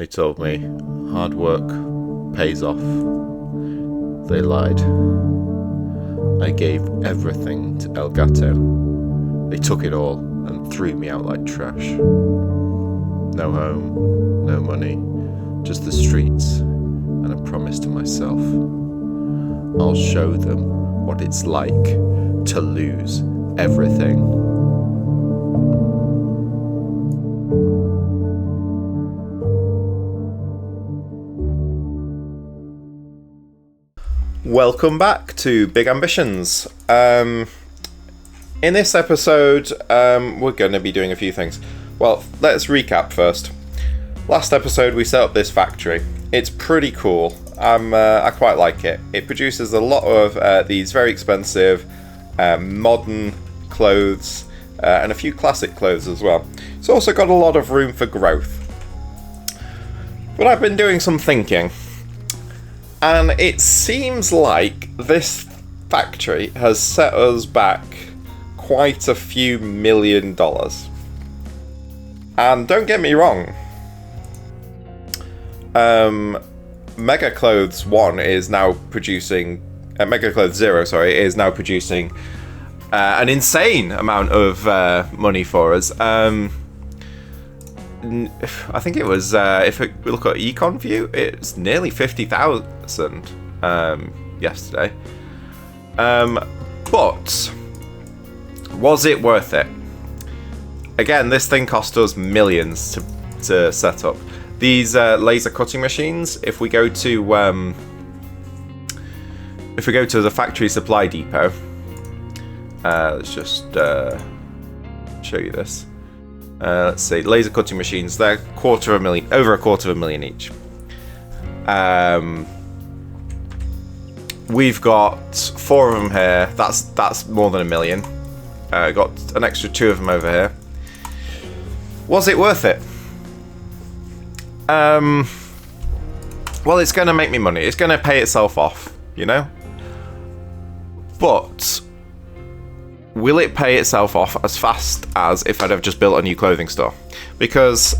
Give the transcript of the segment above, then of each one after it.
They told me hard work pays off. They lied. I gave everything to El Gato. They took it all and threw me out like trash. No home, no money, just the streets, and a promise to myself. I'll show them what it's like to lose everything. Welcome back to Big Ambitions. In this episode, we're going to be doing a few things. Well, let's recap first. Last episode, we set up this factory. It's pretty cool. I quite like it. It produces a lot of these very expensive modern clothes and a few classic clothes as well. It's also got a lot of room for growth. But I've been doing some thinking. And it seems like this factory has set us back quite a few $1 million. And don't get me wrong, Mega Clothes 1 is now producing, Mega Clothes 0, is now producing an insane amount of money for us. I think it was, if we look at Econ View, it's nearly 50,000 yesterday. But was it worth it? Again, this thing cost us millions to set up. These laser cutting machines, if we go to the factory supply depot, let's just show you this. Let's see, laser cutting machines, they're over $250,000 each. We've got 4 of them here, that's more than $1 million. Got an extra 2 of them over here. Was it worth it? Well, it's going to make me money, it's going to pay itself off, you know? But will it pay itself off as fast as if I'd have just built a new clothing store? Because,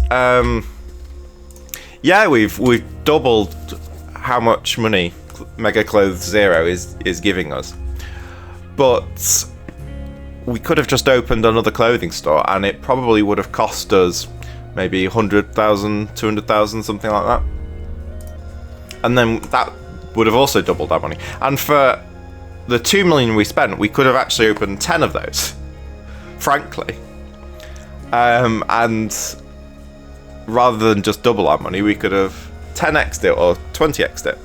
yeah, we've doubled how much money Mega Clothes 0 is giving us. But we could have just opened another clothing store and it probably would have cost us maybe 100,000, 200,000, something like that. And then that would have also doubled our money. And for the 2 million we spent, we could have actually opened 10 of those, frankly. And rather than just double our money, we could have 10x'd it or 20x'd it.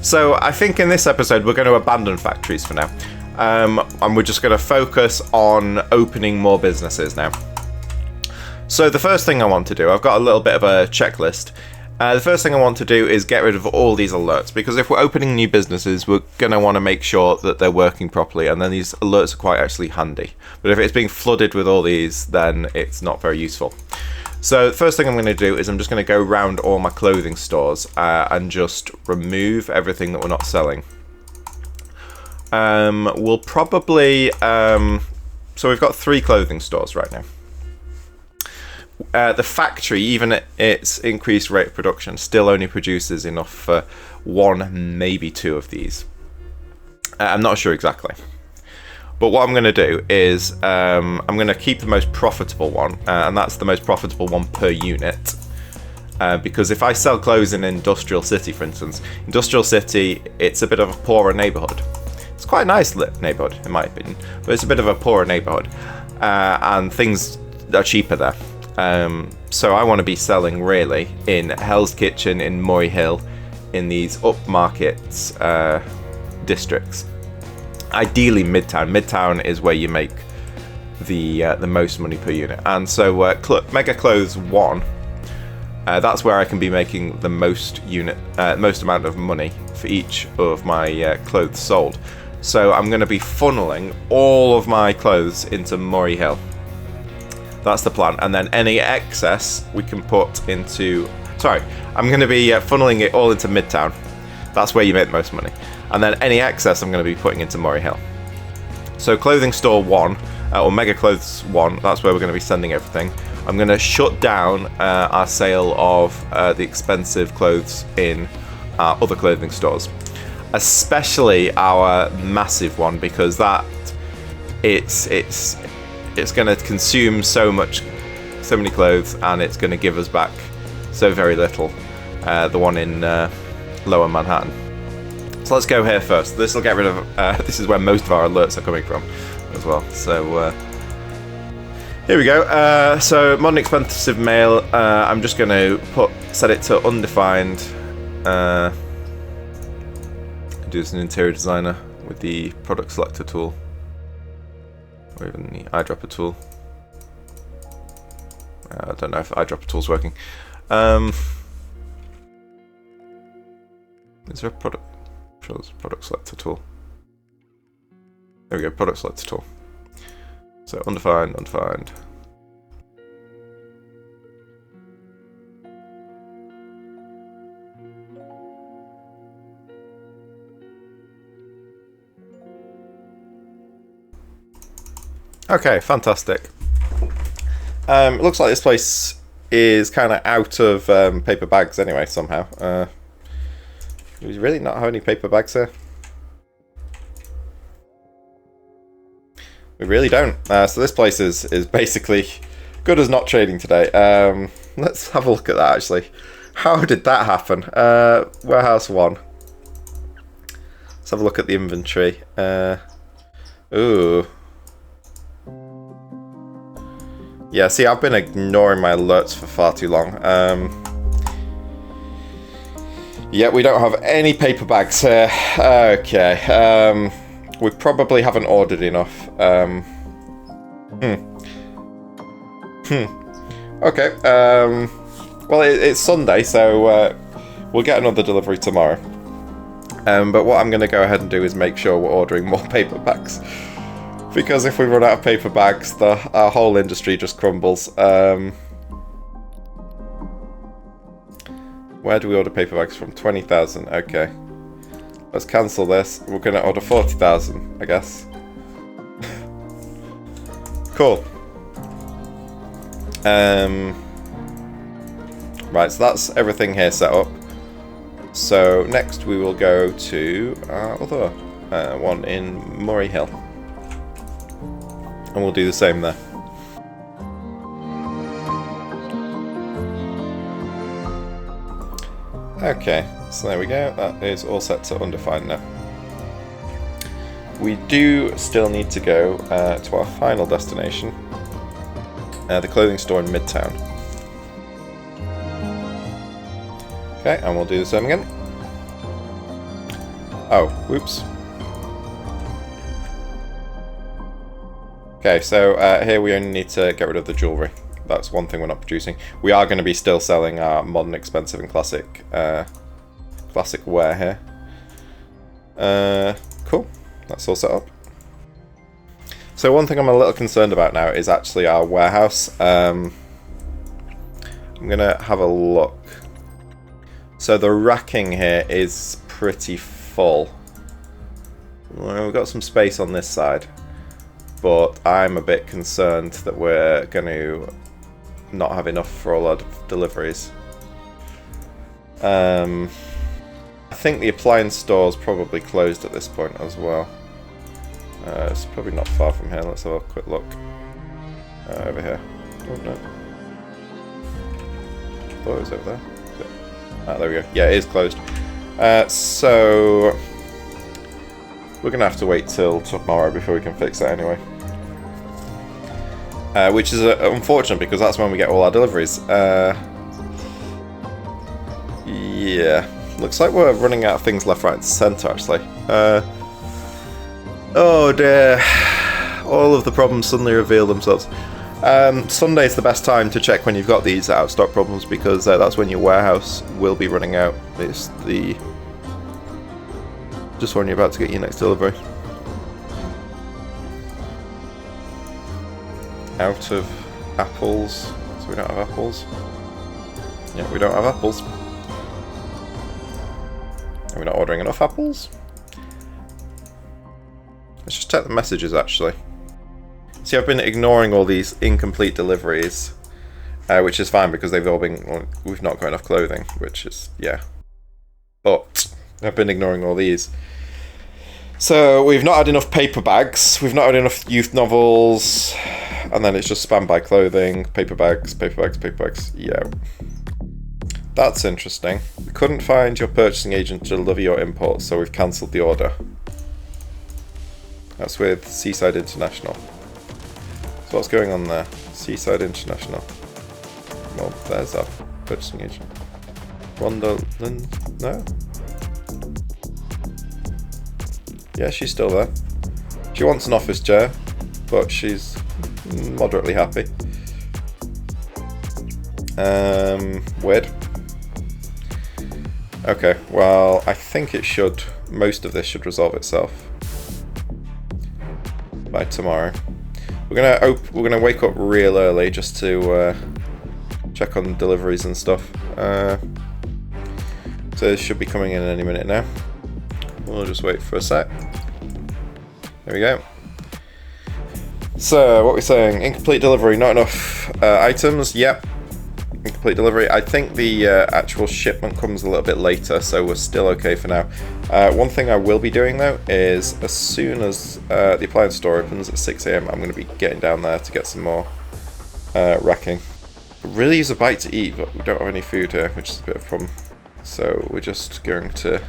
So I think in this episode, we're going to abandon factories for now. And we're just going to focus on opening more businesses now. So the first thing I want to do, I've got a little bit of a checklist. The first thing I want to do is get rid of all these alerts, because if we're opening new businesses, we're going to want to make sure that they're working properly, and then these alerts are quite actually handy. But if it's being flooded with all these, then it's not very useful. So the first thing I'm going to do is I'm just going to go around all my clothing stores and just remove everything that we're not selling. We'll probably... so we've got 3 clothing stores right now. The factory, even at its increased rate of production, still only produces enough for 1, maybe 2 of these. I'm not sure exactly. But what I'm going to do is I'm going to keep the most profitable one, and that's the most profitable one per unit. Because if I sell clothes in Industrial City, for instance, Industrial City, it's a bit of a poorer neighbourhood. It's quite a nice neighbourhood, in my opinion, but it's a bit of a poorer neighbourhood, and things are cheaper there. So I want to be selling really in Hell's Kitchen, in Murray Hill, in these upmarket districts. Ideally Midtown. Midtown is where you make the most money per unit. And so Mega Clothes 1, that's where I can be making the most amount of money for each of my clothes sold. So I'm going to be funneling all of my clothes into Murray Hill. That's the plan. And then any excess we can put into... Sorry, I'm going to be funneling it all into Midtown. That's where you make the most money. And then any excess I'm going to be putting into Murray Hill. So Clothing Store 1, or Mega Clothes 1, that's where we're going to be sending everything. I'm going to shut down our sale of the expensive clothes in our other clothing stores, especially our massive one, because that it's going to consume so many clothes, and it's going to give us back so very little. The one in Lower Manhattan. So let's go here first. This will get rid of. This is where most of our alerts are coming from, as well. So here we go. So modern expensive mail. I'm just going to set it to undefined. Do as an interior designer with the product selector tool, or even the eyedropper tool. I don't know if eyedropper tool's working. Is there a product? I'm sure there's a product selector tool. There we go, product selector tool. So undefined. Okay, fantastic. It looks like this place is kind of out of paper bags anyway, somehow. We really not have any paper bags here? We really don't. So this place is basically good as not trading today. Let's have a look at that, actually. How did that happen? Warehouse 1. Let's have a look at the inventory. Ooh. Yeah, see, I've been ignoring my alerts for far too long. Yeah, we don't have any paper bags here. Okay. We probably haven't ordered enough. Okay. Well, it's Sunday, so we'll get another delivery tomorrow. But what I'm going to go ahead and do is make sure we're ordering more paper bags. Because if we run out of paper bags, our whole industry just crumbles. Where do we order paper bags from? 20,000. Okay. Let's cancel this. We're going to order 40,000, I guess. Cool. Right, so that's everything here set up. So next we will go to our other one in Murray Hill. And we'll do the same there. Okay, so there we go. That is all set to undefined now. We do still need to go to our final destination, the clothing store in Midtown. Okay, and we'll do the same again. Oh, whoops. Okay, so here we only need to get rid of the jewellery. That's one thing we're not producing. We are going to be still selling our modern, expensive, and classic wear here. Cool. That's all set up. So one thing I'm a little concerned about now is actually our warehouse. I'm going to have a look. So the racking here is pretty full. Well, we've got some space on this side, but I'm a bit concerned that we're going to not have enough for all our deliveries. I think the appliance store is probably closed at this point as well. It's probably not far from here. Let's have a quick look. Over here. Oh, no. I thought it was over there. Ah, there we go. Yeah, it is closed. So we're going to have to wait till tomorrow before we can fix that anyway. Which is unfortunate because that's when we get all our deliveries. Yeah. Looks like we're running out of things left, right, and centre, actually. Oh dear. All of the problems suddenly reveal themselves. Sunday's the best time to check when you've got these out-of-stock problems because that's when your warehouse will be running out. It's just when you're about to get your next delivery. Out of apples. So we don't have apples. Yeah, we don't have apples. Are we not ordering enough apples? Let's just check the messages, actually. See, I've been ignoring all these incomplete deliveries which is fine because they've all been. Well, we've not got enough clothing, which is yeah. But I've been ignoring all these. So we've not had enough paper bags. We've not had enough youth novels, and then it's just spammed by clothing, paper bags, paper bags, paper bags. Yeah. That's interesting. We couldn't find your purchasing agent to deliver your imports, so we've cancelled the order. That's with Seaside International. So what's going on there? Seaside International. Well, there's our purchasing agent. Rhonda no? Yeah, she's still there. She wants an office chair, but she's moderately happy. Weird. Okay, well, I think most of this should resolve itself by tomorrow. We're gonna wake up real early just to check on deliveries and stuff. So it should be coming in any minute now. We'll just wait for a sec. There we go. So, what we're saying, incomplete delivery, not enough items. Yep. Incomplete delivery. I think the actual shipment comes a little bit later, so we're still okay for now. One thing I will be doing though is as soon as the appliance store opens at 6 AM, I'm going to be getting down there to get some more racking. Really use a bite to eat, but we don't have any food here, which is a bit of a problem. So we're just going to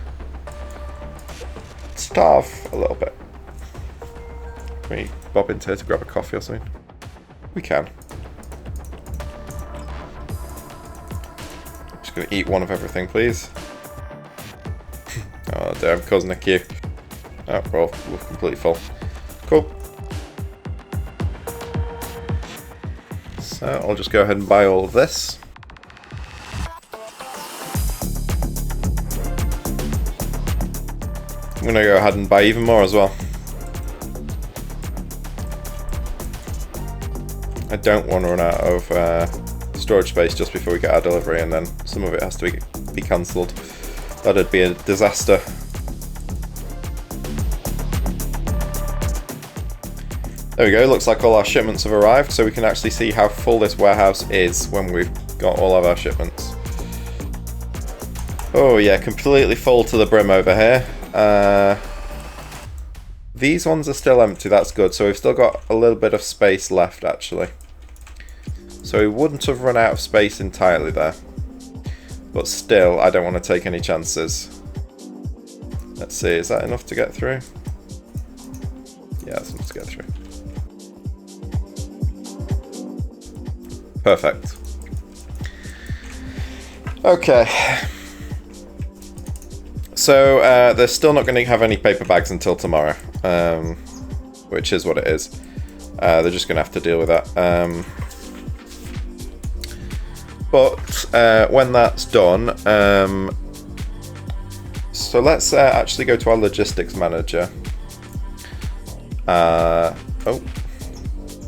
starve a little bit. Can we bob into here to grab a coffee or something? We can. Just gonna eat one of everything, please. Oh dear, I'm causing a queue. Oh, well, we're completely full. Cool. So I'll just go ahead and buy all of this. I'm gonna go ahead and buy even more as well. I don't want to run out of storage space just before we get our delivery, and then some of it has to be cancelled. That'd be a disaster. There we go, looks like all our shipments have arrived, so we can actually see how full this warehouse is when we've got all of our shipments. Oh yeah, completely full to the brim over here. These ones are still empty, that's good, so we've still got a little bit of space left actually. So we wouldn't have run out of space entirely there. But still, I don't want to take any chances. Let's see, is that enough to get through? Yeah, that's enough to get through. Perfect. Okay. So they're still not going to have any paper bags until tomorrow, which is what it is. They're just going to have to deal with that. But when that's done, so let's actually go to our logistics manager. Oh,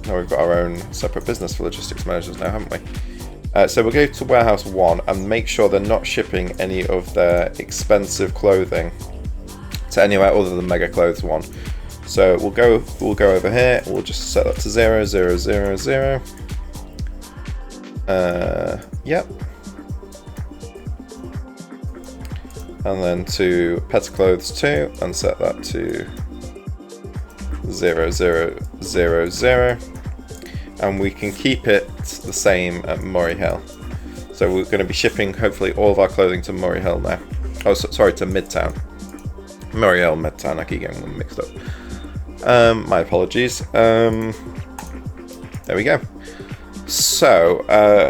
now we've got our own separate business for logistics managers now, haven't we? So we'll go to warehouse 1 and make sure they're not shipping any of their expensive clothing to anywhere other than Mega Clothes 1. So we'll go over here. We'll just set that to 0, 0, 0, 0. Yep. And then to Pet Clothes 2 and set that to 0, 0, 0, 0. And we can keep it the same at Murray Hill. So we're going to be shipping hopefully all of our clothing to Murray Hill now. Oh, sorry, to Midtown. Murray Hill, Midtown, I keep getting them mixed up. My apologies. There we go. So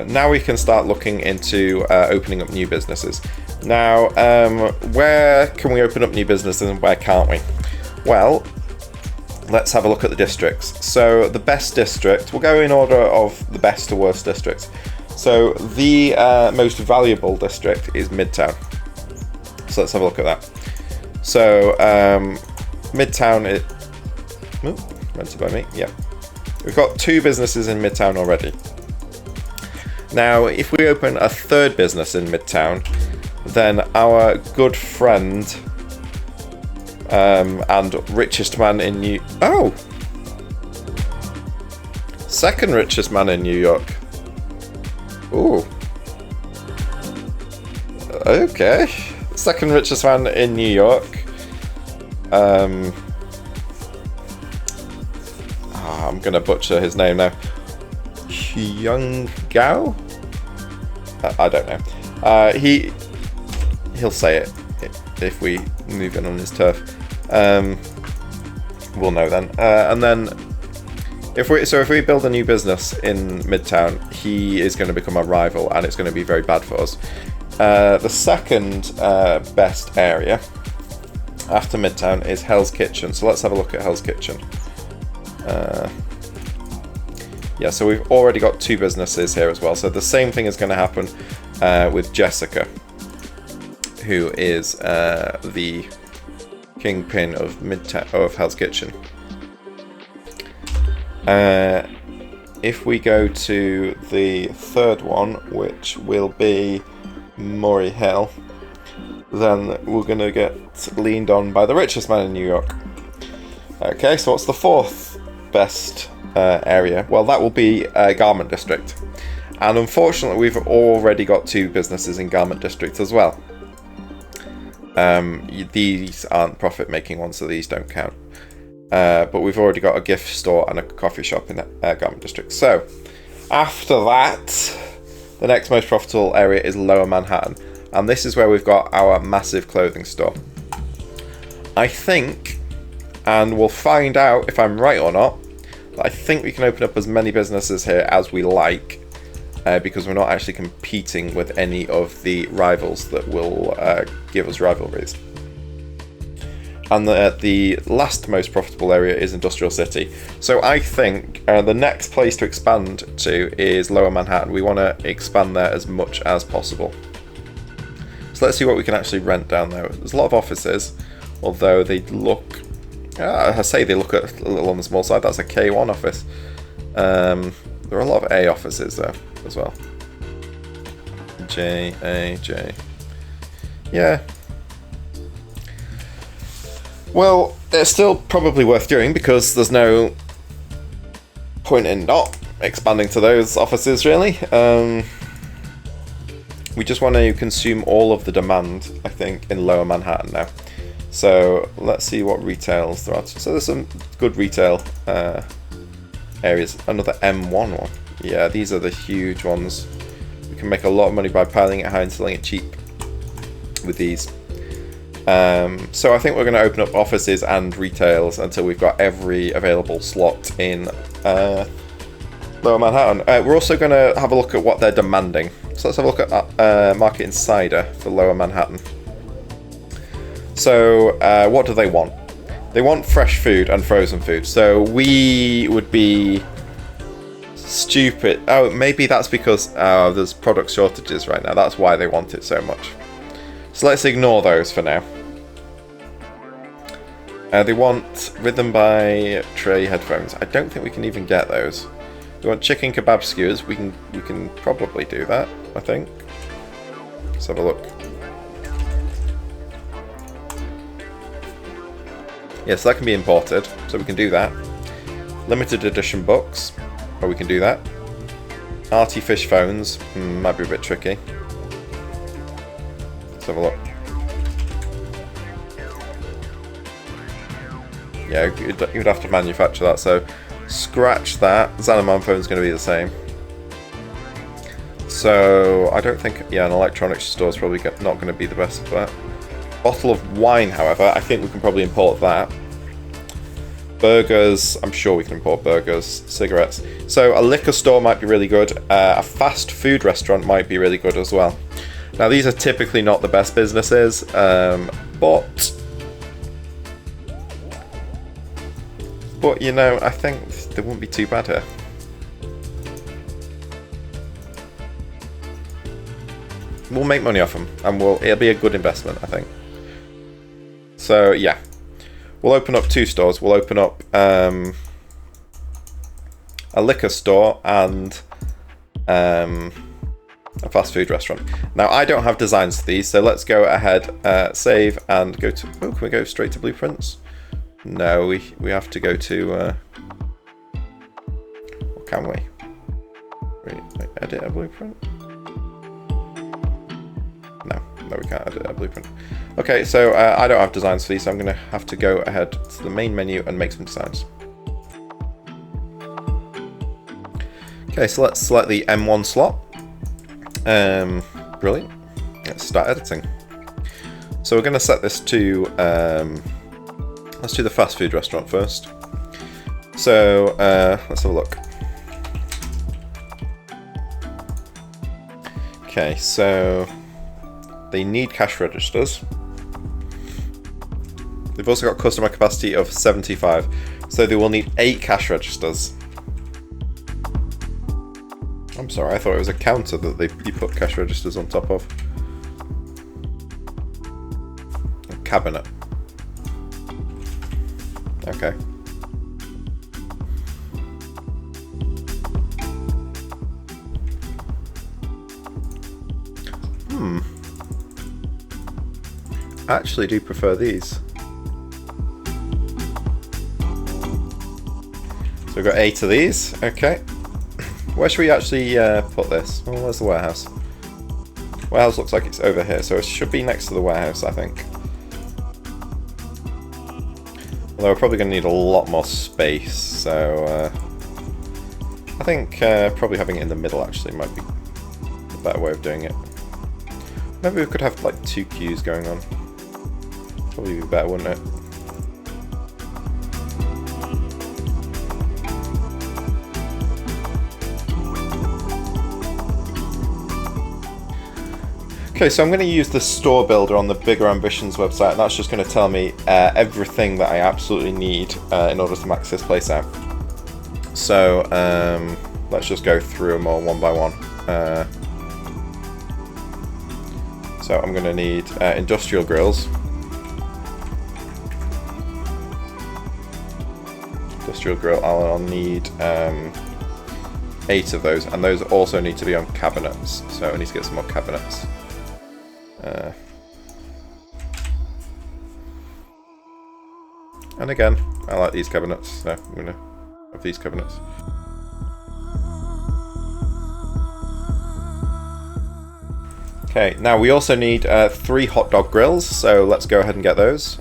now we can start looking into opening up new businesses. Now, where can we open up new businesses and where can't we? Well, let's have a look at the districts. So the best district, we'll go in order of the best to worst districts. So the most valuable district is Midtown. So let's have a look at that. So Midtown is... Oh, rented by me, yeah. We've got 2 businesses in Midtown already. Now, if we open a 3rd business in Midtown, then our good friend and richest man in second richest man in New York. Ooh. Okay. Second richest man in New York. I'm gonna butcher his name now. Hyung Gao? I don't know. He'll say it if we move in on his turf. We'll know then. And then if we build a new business in Midtown, he is going to become a rival, and it's going to be very bad for us. The second best area after Midtown is Hell's Kitchen. So let's have a look at Hell's Kitchen. Yeah, so we've already got 2 businesses here as well. So the same thing is going to happen with Jessica, who is the kingpin of Hell's Kitchen. If we go to the third one, which will be Murray Hill, then we're going to get leaned on by the richest man in New York. Okay, so what's the fourth best area? Well, that will be Garment District. And unfortunately, we've already got 2 businesses in Garment District as well. These aren't profit-making ones, so these don't count. But we've already got a gift store and a coffee shop in Garment District. So, after that, the next most profitable area is Lower Manhattan. And this is where we've got our massive clothing store. I think, and we'll find out if I'm right or not, but I think we can open up as many businesses here as we like, because we're not actually competing with any of the rivals that will give us rivalries. And the last most profitable area is Industrial City. So I think the next place to expand to is Lower Manhattan. We want to expand there as much as possible. So let's see what we can actually rent down there. There's a lot of offices, although they look... I say they look a little on the small side. That's a K1 office. There are a lot of A offices there as well. J, A, J. Yeah. Well, it's still probably worth doing because there's no point in not expanding to those offices, really. We just want to consume all of the demand, I think, in Lower Manhattan now. So let's see what retails there are. So there's some good retail areas. Another M1 one. Yeah, these are the huge ones. We can make a lot of money by piling it high and selling it cheap with these. So I think we're going to open up offices and retails until we've got every available slot in Lower Manhattan. We're also going to have a look at what they're demanding. So let's have a look at Market Insider for Lower Manhattan. So what do they want? They want fresh food and frozen food. So we would be stupid. Oh, maybe that's because there's product shortages right now. That's why they want it so much. So let's ignore those for now. They want Rhythm by Trey headphones. I don't think we can even get those. They want chicken kebab skewers. We can probably do that, I think. Let's have a look. Yes, that can be imported, so we can do that. Limited edition books, or we can do that. Arty fish phones, might be a bit tricky. Let's have a look. Yeah, you'd have to manufacture that, so scratch that. Xanaman phone's going to be the same. So, I don't think, an electronics store is probably not going to be the best for that. Bottle of wine, however, I think we can probably import that. Burgers, I'm sure we can import burgers. Cigarettes. So, a liquor store might be really good. A fast food restaurant might be really good as well. Now, these are typically not the best businesses, but you know, I think they wouldn't be too bad here. We'll make money off them, and it'll be a good investment, I think. So yeah, we'll open up 2 stores. We'll open up a liquor store and a fast food restaurant. Now I don't have designs for these, so let's go ahead, save, and go to. Oh, can we go straight to blueprints? No, we have to go to. What can we? Edit a blueprint. No, we can't edit a blueprint. Okay, so I don't have designs for these, so I'm going to have to go ahead to the main menu and make some designs. Okay, so let's select the M1 slot. Brilliant. Let's start editing. So we're going to set this to, let's do the fast food restaurant first. So let's have a look. Okay, so they need cash registers. They've also got customer capacity of 75, so they will need 8 cash registers. I'm sorry, I thought it was a counter that you put cash registers on top of. A cabinet. Okay. I actually do prefer these. So we've got 8 of these. Okay. Where should we actually put this? Oh, where's the warehouse? Warehouse looks like it's over here, so it should be next to the warehouse, I think. Although we're probably going to need a lot more space, so I think probably having it in the middle actually might be a better way of doing it. Maybe we could have like 2 queues going on. Probably be better, wouldn't it? Okay, so I'm going to use the store builder on the Bigger Ambitions website, and that's just going to tell me everything that I absolutely need in order to max this place out. So let's just go through them all one by one. So I'm going to need industrial grills. Industrial grill, I'll need 8 of those, and those also need to be on cabinets, so I need to get some more cabinets. And again, I like these cabinets, so I'm going to have these cabinets. Okay, now we also need 3 hot dog grills, so let's go ahead and get those.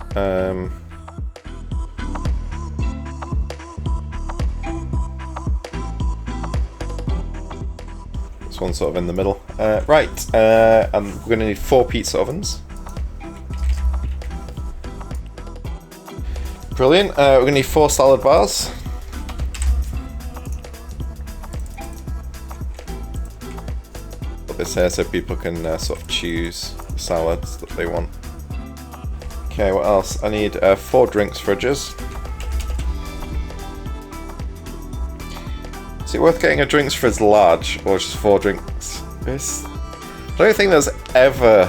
This one's sort of in the middle. Right, and we're going to need 4 pizza ovens. Brilliant. We're going to need 4 salad bars. Put this here so people can sort of choose the salads that they want. Okay, what else? I need 4 drinks fridges. Is it worth getting a drinks fridge large or just 4 drinks? I don't think there's ever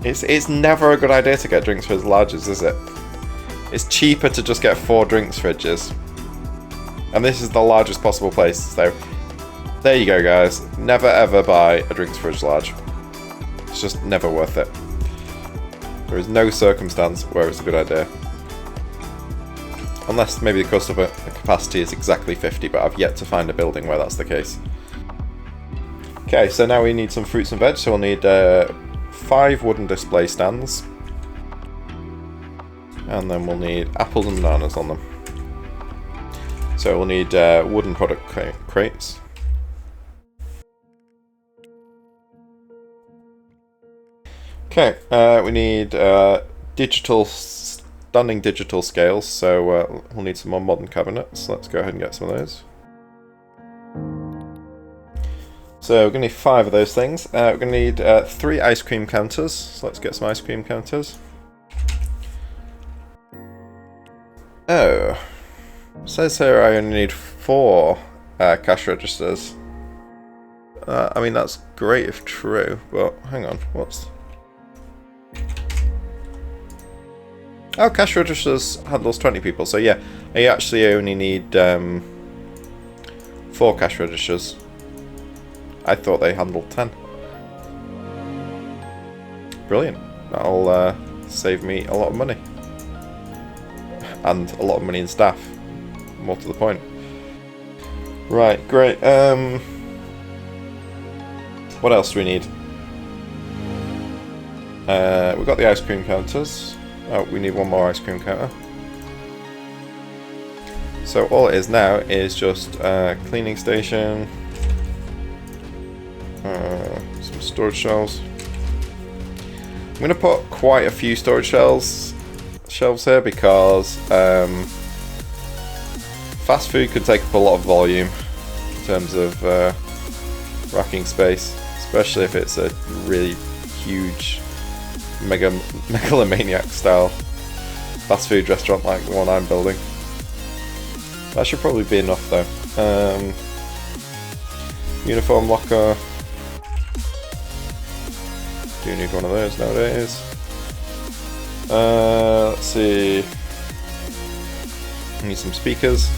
It's never a good idea to get drinks fridge larges, is it? It's cheaper to just get 4 drinks fridges. And this is the largest possible place, so there you go, guys. Never ever buy a drinks fridge large. It's just never worth it. There is no circumstance where it's a good idea. Unless maybe the customer capacity is exactly 50, but I've yet to find a building where that's the case. Okay, so now we need some fruits and veg, so we'll need 5 wooden display stands. And then we'll need apples and bananas on them. So we'll need wooden product crates. Okay, we need stunning digital scales, so we'll need some more modern cabinets. Let's go ahead and get some of those. So we're going to need 5 of those things. We're going to need 3 ice cream counters, so let's get some ice cream counters. Oh, it says here I only need 4 cash registers. I mean, that's great if true, but hang on, what's... Oh, cash registers handles 20 people, so yeah, I actually only need 4 cash registers. I thought they handled 10. Brilliant. That'll save me a lot of money. And a lot of money in staff. More to the point. Right, great. What else do we need? We've got the ice cream counters. Oh, we need one more ice cream counter. So all it is now is just a cleaning station, some storage shelves. I'm going to put quite a few storage shelves here because fast food can take up a lot of volume in terms of racking space, especially if it's a really huge megalomaniac style fast food restaurant like the one I'm building. That should probably be enough though. Uniform locker. Do need one of those nowadays. Let's see. Need some speakers.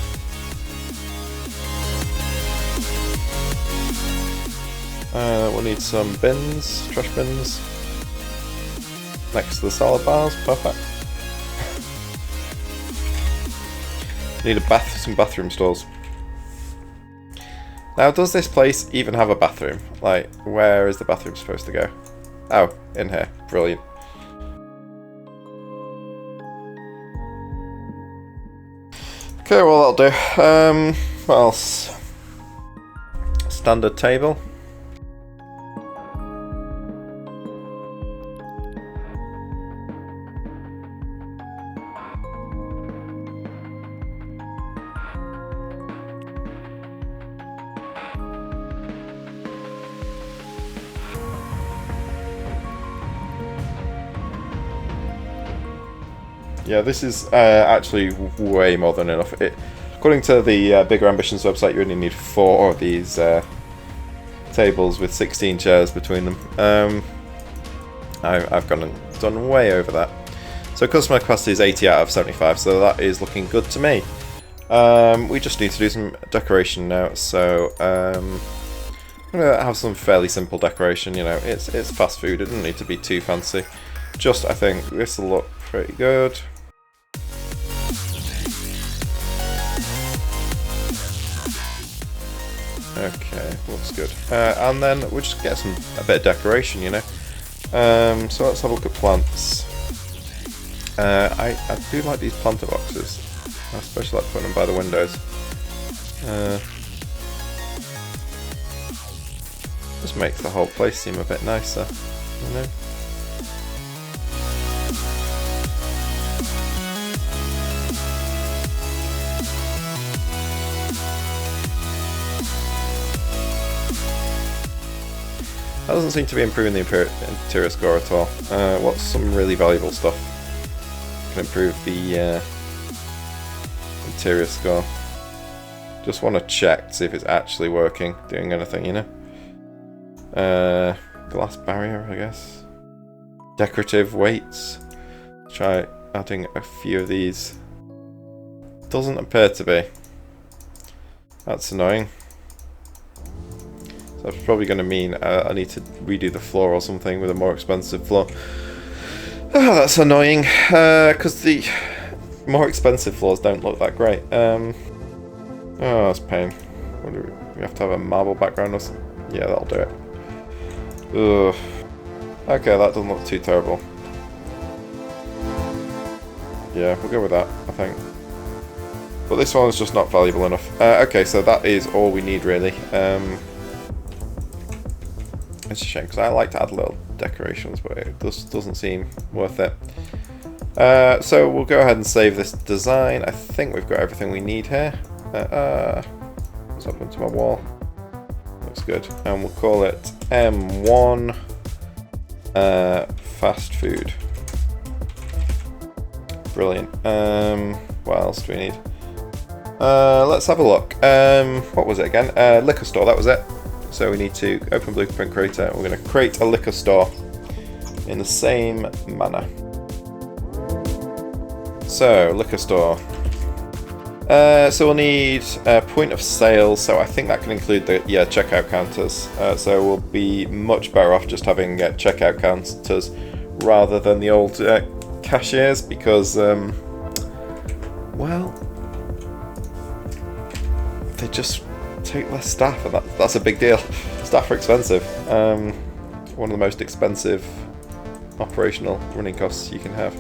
We'll need some bins, trash bins. Next to the salad bars, perfect. Need some bathroom stalls. Now, does this place even have a bathroom? Like, where is the bathroom supposed to go? Oh, in here. Brilliant. Okay, well that'll do. What else? Standard table. Yeah, this is actually way more than enough. According to the Bigger Ambitions website, you only need 4 of these tables with 16 chairs between them. I've done way over that. So customer capacity is 80 out of 75, so that is looking good to me. We just need to do some decoration now, so I'm going to have some fairly simple decoration. You know, it's fast food, it doesn't need to be too fancy. Just, I think this will look pretty good. Okay, looks good. And then we'll just get a bit of decoration, you know. So let's have a look at plants. I do like these planter boxes. I especially like putting them by the windows. Just makes the whole place seem a bit nicer, you know. That doesn't seem to be improving the interior score at all. What's some really valuable stuff can improve the interior score? Just want to check to see if it's actually working, doing anything, you know. Glass barrier, I guess. Decorative weights. Try adding a few of these. Doesn't appear to be. That's annoying. That's probably going to mean I need to redo the floor or something with a more expensive floor. Oh, that's annoying, because the more expensive floors don't look that great. Oh, that's pain. We have to have a marble background or something? Yeah, that'll do it. Ugh. Okay, that doesn't look too terrible. Yeah, we'll go with that, I think. But this one is just not valuable enough. Okay, so that is all we need, really. It's a shame because I like to add little decorations, but it just doesn't seem worth it. So we'll go ahead and save this design. I think we've got everything we need here. What's happened to my wall? Looks good. And we'll call it M1 Fast Food. Brilliant. What else do we need? Let's have a look. What was it again? Liquor store, that was it. So we need to open Blueprint Creator. We're going to create a liquor store in the same manner. So, liquor store. So we'll need a point of sale. So I think that can include the checkout counters. So we'll be much better off just having checkout counters rather than the old cashiers because, well, they just take less staff, and that's a big deal. Staff Staff are expensive. One of the most expensive operational running costs you can have.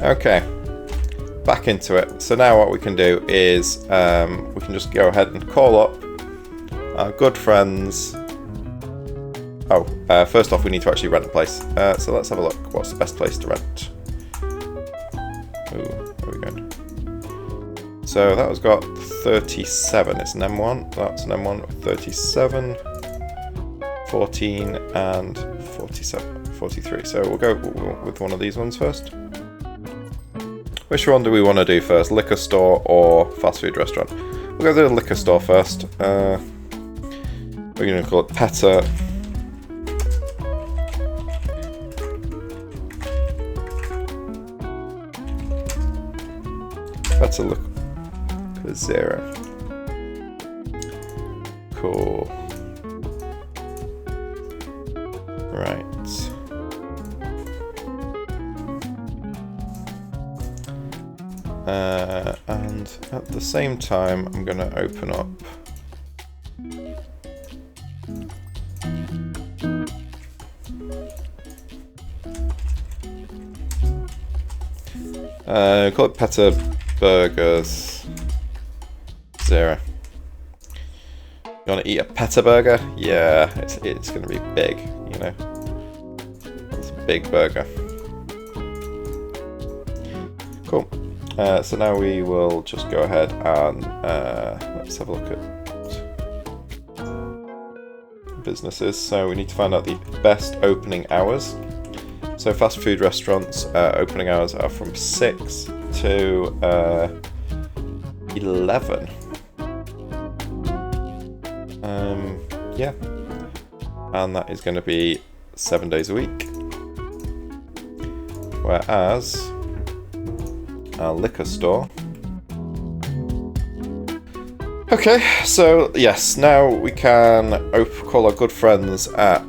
Okay, back into it. So now what we can do is we can just go ahead and call up our good friends. Oh, first off we need to actually rent a place. So let's have a look. What's the best place to rent? Ooh, where are we going? So that was got 37. It's an M1. That's an M1 with 37, 14 and 47, 43. So we'll go with one of these ones first. Which one do we want to do first? Liquor store or fast food restaurant? We'll go to the liquor store first. We're going to call it Petter. Petter Liquor 0. Cool. Right. And at the same time, I'm going to open up call it Petter Burgers 0. You want to eat a Petter burger? Yeah, it's going to be big, you know. It's a big burger. Cool. So now we will just go ahead and let's have a look at businesses. So we need to find out the best opening hours. So fast food restaurants opening hours are from 6 to 11. Yeah, and that is going to be 7 days a week. Whereas our liquor store. Okay, so yes, now we can call our good friends at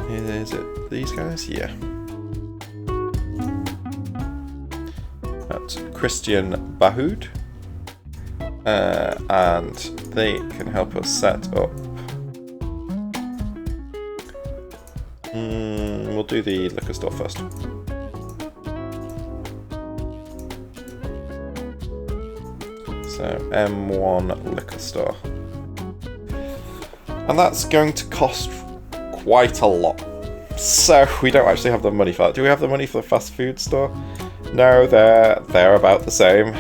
is it these guys? Yeah. That's Christian Bahoud. And they can help us set up. We'll do the liquor store first. So M1 liquor store. And that's going to cost quite a lot. So we don't actually have the money for that. Do we have the money for the fast food store? No, they're about the same.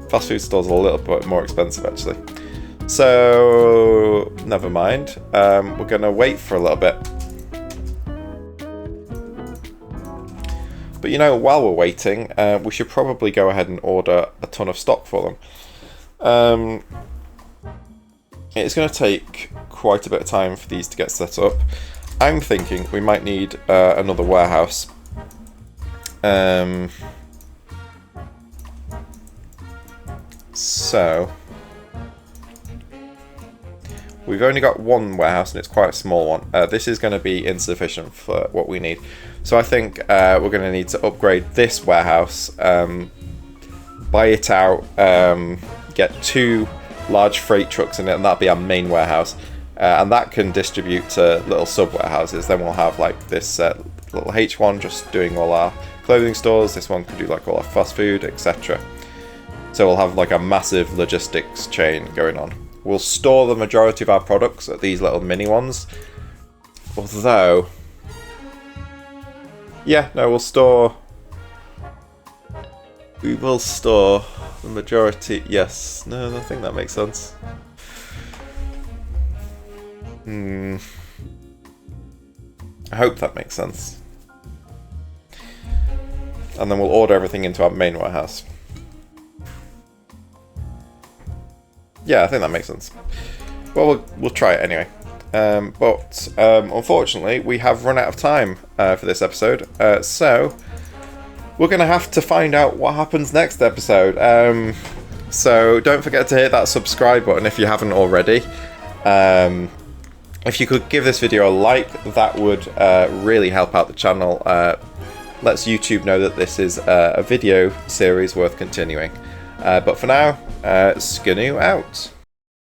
Fast food stores are a little bit more expensive actually. So never mind. We're gonna wait for a little bit. But But you know, while we're waiting, we should probably go ahead and order a ton of stock for them. It's going to take quite a bit of time for these to get set up. I'm thinking we might need another warehouse. So we've only got one warehouse and it's quite a small one. This is going to be insufficient for what we need. So I think we're going to need to upgrade this warehouse, buy it out, get 2 large freight trucks in it, and that'll be our main warehouse. And that can distribute to little sub warehouses. Then we'll have like this little H1 just doing all our clothing stores. This one can do like all our fast food, etc. So we'll have like a massive logistics chain going on. We'll store the majority of our products at these little mini ones. Although, yeah, no, we will store the majority. Yes, no, I think that makes sense. I hope that makes sense. And then we'll order everything into our main warehouse. Yeah, I think that makes sense. Well, we'll try it anyway. But unfortunately, we have run out of time for this episode. So we're going to have to find out what happens next episode. So don't forget to hit that subscribe button if you haven't already. If you could give this video a like, that would really help out the channel. Lets YouTube know that this is a video series worth continuing. But for now, Skanu out.